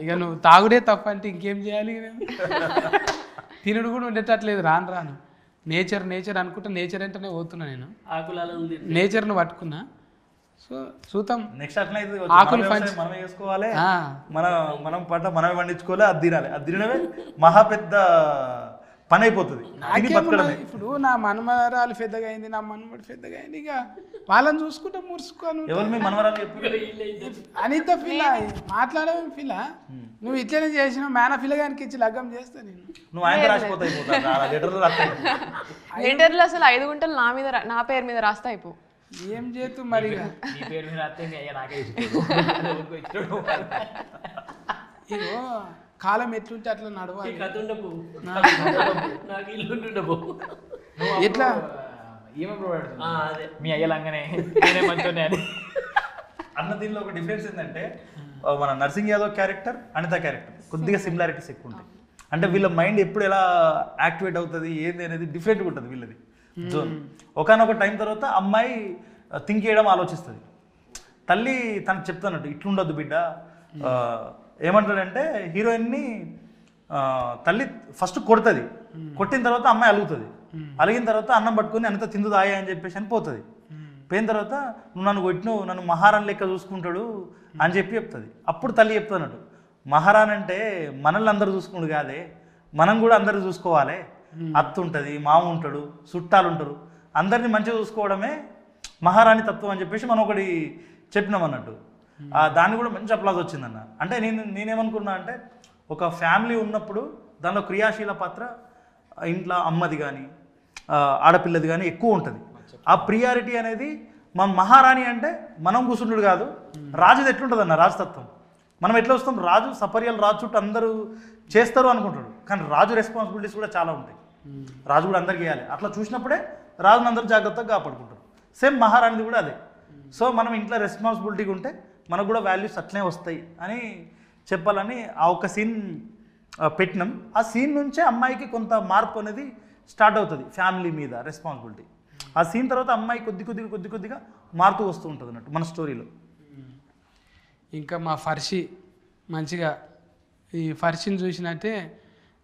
ఇక నువ్వు తాగుడే తప్ప అంటే ఇంకేం చేయాలి? తినుడు కూడా ఉండేటట్లేదు రాను. నేచర్ అనుకుంటా నేచర్ అంటేనే పోతున్నా నేను. నేచర్ను పట్టుకున్నా. సో చూద్దాం నెక్స్ట్ అట్లా ఆకులు మనమే చేసుకోవాలి, మనం పంట మనమే పండించుకోవాలి, అది తినాలి. అది తినడమే మహా పెద్ద పని అయిపోతుంది. ఇప్పుడు నా మనమరాలు పెద్దగా అయింది, నా మనమడు పెద్దగా అయింది, ఇక వాళ్ళని చూసుకుంటే మురుసుకోను. ఎవరు మీ మనమరాలు అనిత ఫిల్ మాట్లాడమే ఫిల్. నువ్వు ఇట్లనే చేసినావు, మేన ఫిల్లగానికి ఇచ్చి లగ్గం చేస్తా నేను. నువ్వు ఆయన రాసిపోతాయి లెటర్లు అసలు 5 గుంటలు నా పేరు మీద రాస్తా అయిపో. ఏం చేతు మరి ఇగో కాలం ఎట్లుంటే అట్లా నడవాలి. ఎట్లా మీ అయ్యలంగానే అన్న దీనిలో ఒక డిఫరెన్స్ ఏంటంటే మన నర్సింగ్ యాదవ్ క్యారెక్టర్, అనిత క్యారెక్టర్ కొద్దిగా సిమిలారిటీస్ ఎక్కువ ఉంటాయి. అంటే వీళ్ళ మైండ్ ఎప్పుడు ఎలా యాక్టివేట్ అవుతుంది ఏంది అనేది డిఫరెంట్గా ఉంటుంది వీళ్ళది జోన్. ఒకనొక టైం తర్వాత అమ్మాయి థింక్ చేయడం ఆలోచిస్తుంది. తల్లి తనకు చెప్తానట్టు ఇట్లుండొద్దు బిడ్డ. ఏమంటాడంటే హీరోయిన్ని తల్లి ఫస్ట్ కొడుతుంది, కొట్టిన తర్వాత అమ్మాయి అలుగుతుంది. అలిగిన తర్వాత అన్నం పట్టుకొని అనిత తిందుదాయా అని చెప్పేసి అని పోతుంది. పోయిన తర్వాత నువ్వు నన్ను కొట్టినావు, నన్ను మహారాణి లెక్క చూసుకుంటాడు అని చెప్తుంది. అప్పుడు తల్లి చెప్తానట్టు మహారాణి అంటే మనల్ని అందరూ చూసుకున్నాడు కాదే, మనం కూడా అందరూ చూసుకోవాలి. అత్త ఉంటుంది, మామ ఉంటాడు, చుట్టాలు ఉంటారు, అందరినీ మంచిగా చూసుకోవడమే మహారాణి తత్వం అని చెప్పేసి మనం ఒకటి చెప్పినాం అన్నట్టు. దాన్ని కూడా మంచి అప్లాజ్ వచ్చిందన్న. అంటే నేనేమనుకున్నా అంటే ఒక ఫ్యామిలీ ఉన్నప్పుడు దానిలో క్రియాశీల పాత్ర ఇంట్లో అమ్మది కానీ ఆడపిల్లది కానీ ఎక్కువ ఉంటుంది. ఆ ప్రియారిటీ అనేది మన మహారాణి అంటే మనం కూర్చుంటుడు కాదు, రాజుది ఎట్లుంటుంది అన్న రాజతత్వం. మనం ఎట్లా వస్తాం, రాజు సపర్యాలు రాజు చుట్టూ అందరూ చేస్తారు అనుకుంటాడు, కానీ రాజు రెస్పాన్సిబిలిటీస్ కూడా చాలా ఉంటాయి. రాజు కూడా అందరికి చేయాలి. అట్లా చూసినప్పుడే రాజుని అందరూ జాగ్రత్తగా కాపాడుకుంటారు. సేమ్ మహారాణిది కూడా అదే. సో మనం ఇంట్లో రెస్పాన్సిబిలిటీగా ఉంటే మనకు కూడా వాల్యూస్ అట్లనే వస్తాయి అని చెప్పాలని ఆ ఒక్క సీన్ పెట్టినాం. ఆ సీన్ నుంచే అమ్మాయికి కొంత మార్పు అనేది స్టార్ట్ అవుతుంది ఫ్యామిలీ మీద రెస్పాన్సిబిలిటీ. ఆ సీన్ తర్వాత అమ్మాయి కొద్ది కొద్దిగా మారుతూ వస్తూ ఉంటుంది అన్నట్టు మన స్టోరీలో. ఇంకా మా ఫర్షి మంచిగా ఈ ఫర్షిని చూసినట్టే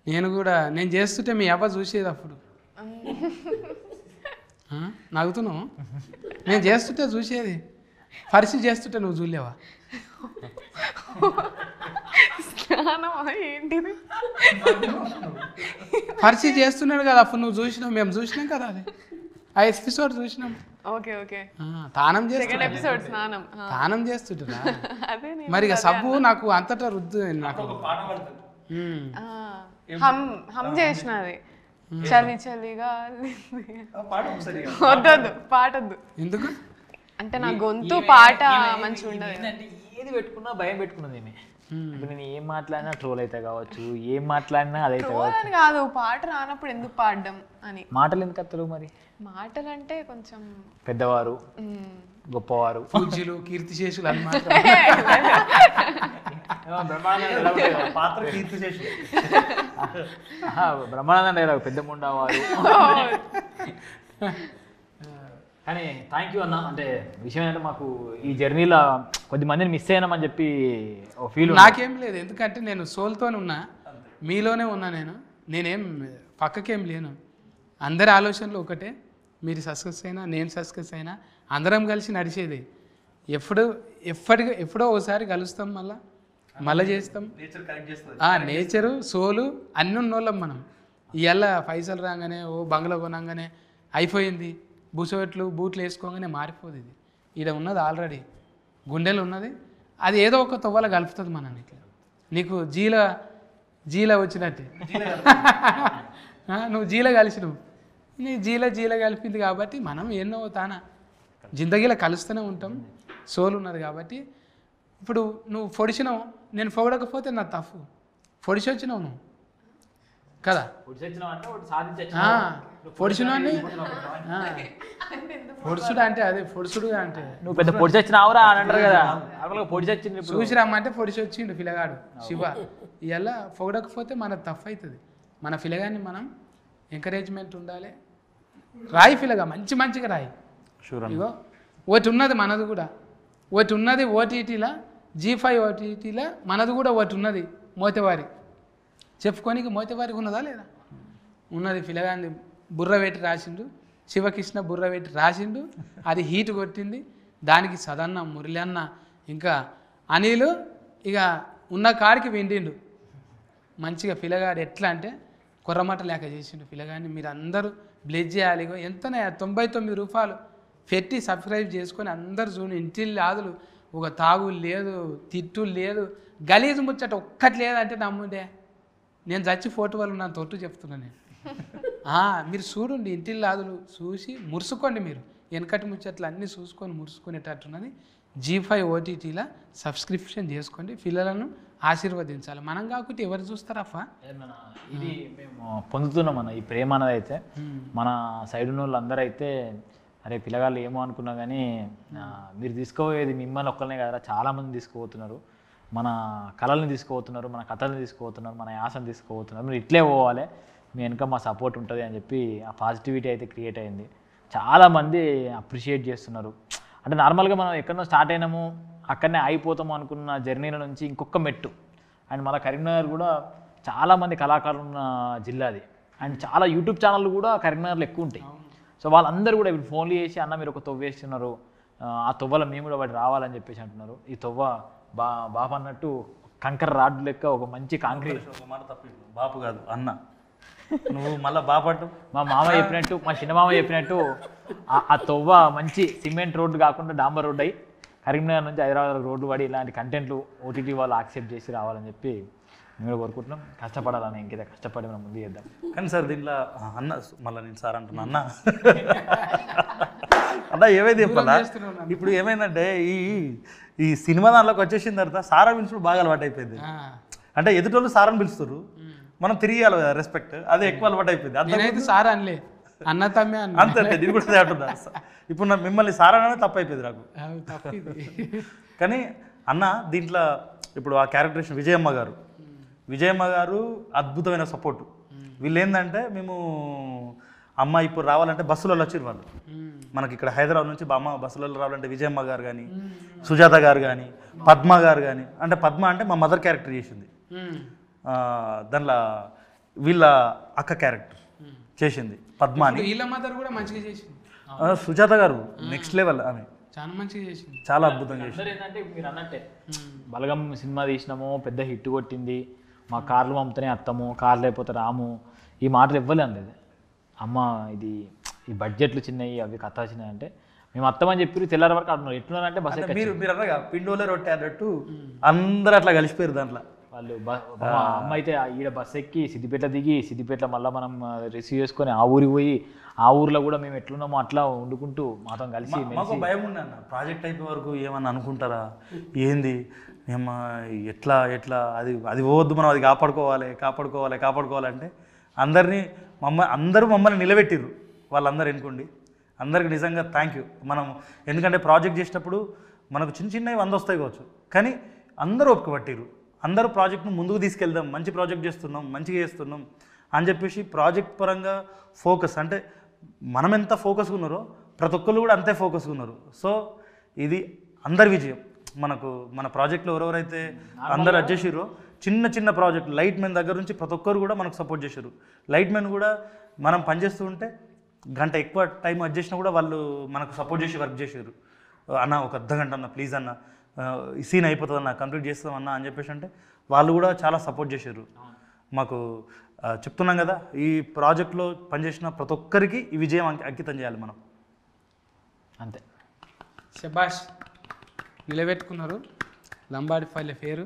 నేను చేస్తుంటే మీ అవ్వ చూసేది అప్పుడు నవ్వుతున్నావు. నేను చేస్తుంటే చూసేది, ఫర్షి చేస్తుంటే నువ్వు చూడలేవా? ధ్యానం ఏంటిది? పరిచయం చేస్తున్నాడు కదా అప్పుడు నువ్వు చూసినావు, మేము చూసినాం కదా అది ఆ ఎపిసోడ్ చూసినాం. ఓకే ఓకే తానం సెకండ్ ఎపిసోడ్ స్నానం. తానం చేస్తుంటారా అదే నేను మరి ఇక సబ్బు నాకు అంతటా రుద్దు నాకు. హమ్ చేసినది చలి చలిగా వద్దొద్దు పాటొద్దు. ఎందుకు అంటే నా గొంతు పాట మంచిగా ఉండదు. ఏంటంటే ఏది పెట్టుకున్నా భయం పెట్టుకున్నది ఏమి. ఇప్పుడు నేను ఏం మాట్లాడినా ట్రోల్ అయితే కావచ్చు, ఏం మాట్లాడినా అదైతే కావచ్చు. అని కాదు, పాట రానప్పుడు ఎందుకు పాడడం అని. మాటలు ఎందుకు వస్తారు మరి? మాటలు అంటే కొంచెం పెద్దవారు, గొప్పవారు, పూజ్యులు, కీర్తిశేషులు అన్నమాట. పాత్ర కీర్తి చేసి బ్రహ్మానంద డైలాగ్ పెద్ద ముండవారు. కానీ థ్యాంక్ యూ అన్న. అంటే విషయం ఏంటంటే మాకు ఈ జర్నీలో కొద్ది మందిని మిస్ అయినామని చెప్పి ఒక ఫీల్. నాకేం లేదు, ఎందుకంటే నేను సోల్తోనే ఉన్నా, మీలోనే ఉన్నా. నేనేం పక్కకేం లేను. అందరి ఆలోచనలు ఒకటే, మీరు సక్సెస్ అయినా నేను సక్సెస్ అయినా అందరం కలిసి నడిచేది. ఎప్పుడో ఒకసారి కలుస్తాం, మళ్ళీ చేస్తాం. నేచరు సోలు అన్ని ఉన్నోళ్ళం మనం. ఇవాళ పైసలు రాగానే ఓ బంగ్లా కొనగానే అయిపోయింది, బూట్లు వేసుకోగానే మారిపోదు. ఇది ఈడ ఉన్నది ఆల్రెడీ గుండెలు ఉన్నది, అది ఏదో ఒక తొవ్వల కలుపుతుంది మనని. ఇట్లా నీకు జీల వచ్చినట్టే నువ్వు జీల కలిసినవు, నీ జీల కలిపింది కాబట్టి మనం ఎన్నో తానా జిందగీలో కలుస్తూనే ఉంటాం. సోల్ ఉన్నది కాబట్టి ఇప్పుడు నువ్వు పొడిచినావు, నేను పొగడకపోతే నా తప్పు. పొడిచి వచ్చినావు నువ్వు కదా, పొడిచినవాడిని. పొడుచుడు అంటే అదే పొడుచుడు అంటే నువ్వు పెద్ద పొడి చచ్చినావురా అని అంటారు కదా, పొడి చచ్చింది. చూసి రమ్మంటే పొడిచి వచ్చిండు పిల్లగాడు శివ. ఇవాళ పొగడకపోతే మన తప్పు అవుతుంది. మన పిల్లగాన్ని మనం ఎంకరేజ్మెంట్ ఉండాలి. రాయి పిల్లగా మంచిగా రాయి. ఇగో ఒకటి ఉన్నది మనది కూడా, ఒకటి ఉన్నది ఓటీటీలా, G5 ఓటీటీలా మనది కూడా ఒకటి ఉన్నది మోతేవారి. చెప్పుకోనికి మోతేవారికి ఉన్నదా లేదా? ఉన్నది. పిల్లగాన్ని బుర్ర పెట్టి రాసిండు, శివకృష్ణ బుర్ర పెట్టి రాసిండు, అది హీట్ కొట్టింది. దానికి సదన్న, మురళన్న, ఇంకా అనిలు ఇక ఉన్న కాడికి వెండిండు మంచిగా. పిల్లగాడు ఎట్లా అంటే కొర్రమట లేక చేసిండు పిల్లగాడిని. మీరు అందరూ బ్లెజ్ చేయాలి. ఎంతనే 99 రూపాయలు పెట్టి సబ్స్క్రైబ్ చేసుకొని అందరు చూడండి. ఇంటిల్లి ఆదులు, ఒక తాగులు లేదు, తిట్టులు లేదు, గలీజు ముచ్చట ఒక్కటి లేదంటే నమ్ముండే. నేను చచ్చి ఫోటో వాళ్ళు నా తొట్టు చెప్తున్నాను నేను. మీరు చూడండి, ఇంటిల్లి ఆదులు చూసి మురుసుకోండి. మీరు వెనకటి ముచ్చట్లు అన్నీ చూసుకొని మురుసుకునేటట్టున్నది. G5 ఓటీటీలా సబ్స్క్రిప్షన్ చేసుకోండి. పిల్లలను ఆశీర్వదించాలి. మనం కాకుంటే ఎవరు చూస్తారప్ప? ఇది మేము పొందుతున్నాం అన్న ఈ ప్రేమ అనేది. అయితే మన సైడ్ ఉన్న వాళ్ళందరూ అయితే అరే పిల్లగాళ్ళు ఏమో అనుకున్నా కానీ మీరు తీసుకోపోయేది మిమ్మల్ని ఒక్కరినే కదా, చాలామంది తీసుకుపోతున్నారు. మన కళల్ని తీసుకుపోతున్నారు, మన కథల్ని తీసుకుపోతున్నారు, మన యాసను తీసుకుపోతున్నారు. మీరు ఇట్లే పోవాలి, మీ వెనుక మా సపోర్ట్ ఉంటుంది అని చెప్పి ఆ పాజిటివిటీ అయితే క్రియేట్ అయింది. చాలామంది అప్రిషియేట్ చేస్తున్నారు. అంటే నార్మల్గా మనం ఎక్కడో స్టార్ట్ అయినాము, అక్కడనే అయిపోతాము అనుకున్న జర్నీల నుంచి ఇంకొక మెట్టు. అండ్ మన కరీంనగర్ కూడా చాలామంది కళాకారులు ఉన్న జిల్లా అది. అండ్ చాలా యూట్యూబ్ ఛానళ్ళు కూడా కరీంనగర్లో ఎక్కువ ఉంటాయి. సో వాళ్ళందరూ కూడా ఇప్పుడు ఫోన్లు చేసి అన్న మీరు ఒక తొవ్వ వేస్తున్నారు, ఆ తొవ్వలో మేము కూడా వాటి రావాలని చెప్పేసి అంటున్నారు. ఈ తొవ్వ బాబు అన్నట్టు కంకర రాడ్ లెక్క ఒక మంచి కాంక్రీట్. బాపు కాదు అన్న, నువ్వు మళ్ళీ బాపట్టు. మా మామ చెప్పినట్టు, మా చిన్న మామ చెప్పినట్టు ఆ తొవ్వ మంచి సిమెంట్ రోడ్డు కాకుండా డాంబర్ రోడ్డు అయ్యి కరీంనగర్ నుంచి హైదరాబాద్ రోడ్డు పడి ఇలాంటి కంటెంట్లు ఓటీటీ వాళ్ళు యాక్సెప్ట్ చేసి రావాలని చెప్పి మేము కూడా కోరుకుంటున్నాం. కష్టపడాలని ఇంకేదా కష్టపడి మనం ముందు చేద్దాం. కానీ సార్ దీంట్లో అన్న, మళ్ళీ నేను సార్ అంటున్నా అన్న అన్న ఏమైంది చెప్పాలా? ఇప్పుడు ఏమైందంటే ఈ సినిమా దాంట్లోకి వచ్చేసిన తర్వాత సారా పిలుచుడు బాగా అలవాటు అయిపోయింది. అంటే ఎదుటోళ్ళు సారని పిలుస్తారు, మనం తిరిగియాలి కదా రెస్పెక్ట్, అదే ఎక్కువ అలవాటు అయిపోయింది. అంతే సార్ అనలే, అన్న తమ్మే అంతే. నేను కూడా అంటున్నా, ఇప్పుడు మిమ్మల్ని సారా అనేది తప్పు అయిపోయింది నాకు. కానీ అన్న దీంట్లో ఇప్పుడు ఆ క్యారెక్టరేషన్ విజయమ్మ గారు అద్భుతమైన సపోర్టు. వీళ్ళు ఏంటంటే మేము అమ్మ ఇప్పుడు రావాలంటే బస్సులలో వచ్చారు వాళ్ళు. మనకి ఇక్కడ హైదరాబాద్ నుంచి అమ్మ బస్సులలో రావాలంటే విజయమ్మ గారు కానీ, సుజాత గారు కానీ, పద్మ గారు కానీ. అంటే పద్మ అంటే మా మదర్ క్యారెక్టర్ చేసింది, దానిలో వీళ్ళ అక్క క్యారెక్టర్ చేసింది పద్మ అని. వీళ్ళ మదర్ కూడా మంచిగా చేసింది. సుజాత గారు నెక్స్ట్ లెవెల్ ఆమె. చాలా మంచిగా చేసింది. చాలా అద్భుతంగా చేసింది. అందరూ ఏంటంటే మీరు అన్నట్టే బలగం సినిమా తీసినాము, పెద్ద హిట్ కొట్టింది, మా కార్లు పంపుతూనే అత్తము, కార్ లేకపోతే రాము, ఈ మాటలు ఇవ్వలే అనలేదు. అమ్మ ఇది ఈ బడ్జెట్లు చిన్నవి, అవి కథ చిన్నవి అంటే మేము అత్తమని చెప్పి తెల్లారి వరకు అడుగున్నారు. ఎట్లున్నారంటే బస్ ఎక్క మీరు అన్నగా పిండోలే రొట్టె అన్నట్టు అందరూ అట్లా కలిసిపోయారు దాంట్లో. వాళ్ళు అమ్మ అయితే ఈడ బస్ ఎక్కి సిద్దిపేట దిగి, సిద్దిపేట మళ్ళీ మనం రిసీవ్ చేసుకొని ఆ ఊరికి పోయి, ఆ ఊర్లో కూడా మేము ఎట్లున్నామో అట్లా వండుకుంటూ మాతో కలిసి మాకు భయం ఉండే అన్న, ప్రాజెక్ట్ అయిపోయే వరకు ఏమన్నా అనుకుంటారా ఏంది ఏమో ఎట్లా అది పోవద్దు, మనం అది కాపాడుకోవాలంటే అందరూ మమ్మల్ని నిలబెట్టిర్రు. వాళ్ళందరూ ఎన్నుకోండి, అందరికి నిజంగా థ్యాంక్ యూ. మనం ఎందుకంటే ప్రాజెక్ట్ చేసేటప్పుడు మనకు చిన్నవి 100 వస్తాయి కావచ్చు, కానీ అందరూ ఒప్పుకోబట్టిర్రు. అందరూ ప్రాజెక్ట్ను ముందుకు తీసుకెళ్దాం, మంచి ప్రాజెక్ట్ చేస్తున్నాం, మంచిగా చేస్తున్నాం అని చెప్పేసి ప్రాజెక్ట్ పరంగా ఫోకస్, అంటే మనం ఎంత ఫోకస్గా ఉన్నారో ప్రతి ఒక్కరు కూడా అంతే ఫోకస్గా ఉన్నారు. సో ఇది అందరి విజయం. మన ప్రాజెక్ట్లో ఎవరెవరైతే అందరు వచ్చేసారో చిన్న ప్రాజెక్ట్ లైట్ మెన్ దగ్గర నుంచి ప్రతి ఒక్కరు కూడా మనకు సపోర్ట్ చేశారు. లైట్ మెన్ కూడా మనం పనిచేస్తూ ఉంటే గంట ఎక్కువ టైం వచ్చేసినా కూడా వాళ్ళు మనకు సపోర్ట్ చేసి వర్క్ చేశారు. అన్న ఒక అర్ధగంట అన్న ప్లీజ్ అన్న, ఈ సీన్ అయిపోతుంది అన్న, కంప్లీట్ చేస్తామన్నా అని చెప్పేసి అంటే వాళ్ళు కూడా చాలా సపోర్ట్ చేశారు మాకు. చెప్తున్నాం కదా, ఈ ప్రాజెక్ట్లో పనిచేసిన ప్రతి ఒక్కరికి ఈ విజయం అంకితం చేయాలి మనం. అంతే. శబాష్, నిలబెట్టుకున్నారు. లంబాడి పల్లె పేరు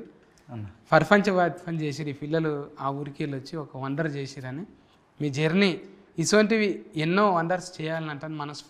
ప్రపంచ వ్యాప్తం చేసిరు ఈ పిల్లలు. ఆ ఊరికి వెళ్ళి వచ్చి ఒక వండర్ చేసిరని మీ జర్నీ ఇటువంటివి ఎన్నో వండర్స్ చేయాలని అంటే మనసు